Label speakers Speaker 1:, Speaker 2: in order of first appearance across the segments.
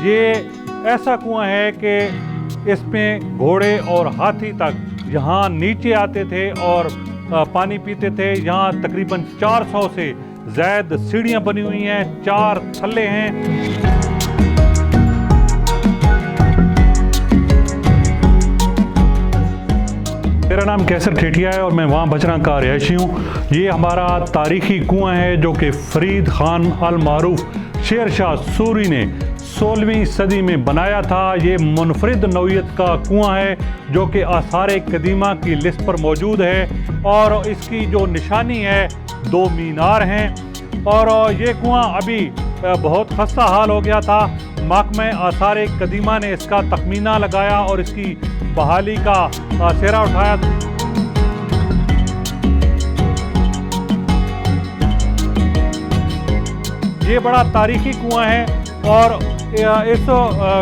Speaker 1: ये ऐसा कुआं है कि इसमें घोड़े और हाथी तक यहाँ नीचे आते थे और पानी पीते थे। यहाँ तकरीबन 400 से ज़्यादा सीढ़ियाँ बनी हुई हैं, 4 थल्ले हैं। मेरा नाम कैसर ठेठिया है और मैं वहाँ बचरा का रिहायशी हूँ। ये हमारा तारीखी कुआं है जो कि फरीद खान अल मारूफ शेर शाह सूरी ने 16वीं सदी में बनाया था। ये मुनफरिद नौइयत का कुआं है जो कि आसार कदीमा की लिस्ट पर मौजूद है और इसकी जो निशानी है 2 मीनार हैं। और ये कुआं अभी बहुत खस्ता हाल हो गया था। महकमा आसार कदीमा ने इसका तखमीना लगाया और इसकी बहाली का सेहरा उठाया। ये बड़ा तारीखी कुआं है और इस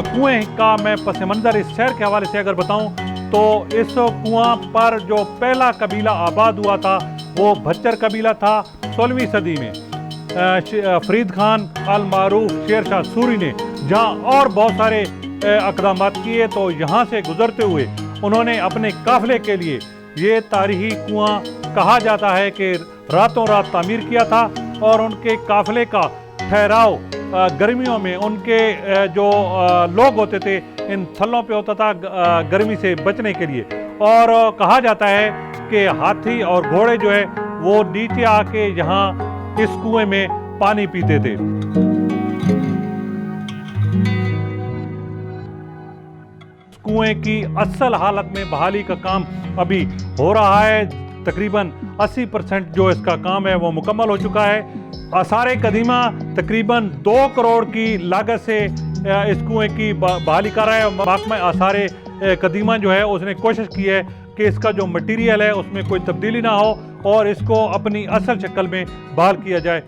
Speaker 1: कुएं का मैं पस मंज़र इस शहर के हवाले से अगर बताऊं तो इस कुआं पर जो पहला कबीला आबाद हुआ था वो भच्चर कबीला था 16वीं सदी में। फरीद खान अल मारूफ शेर शाह सूरी ने जहां और बहुत सारे अक़दामात किए तो यहाँ से गुजरते हुए उन्होंने अपने काफ़िले के लिए ये तारीखी कुआं कहा जाता है कि रातों रात तामीर किया था और उनके काफ़िले का ठहराव गर्मियों में उनके जो लोग होते थे इन थलों पे होता था गर्मी से बचने के लिए। और कहा जाता है कि हाथी और घोड़े जो है वो नीचे आके यहाँ इस कुएं में पानी पीते थे। कुएं की असल हालत में बहाली का काम अभी हो रहा है। तकरीबन 80% जो इसका काम है वो मुकम्मल हो चुका है। आसार कदीमा तकरीबन 2 करोड़ की लागत से इस कुएं की बहाली कर रहा है। महकमा आसार कदीमा जो है उसने कोशिश की है कि इसका जो मटीरियल है उसमें कोई तब्दीली ना हो और इसको अपनी असल शक्ल में बहाल किया जाए।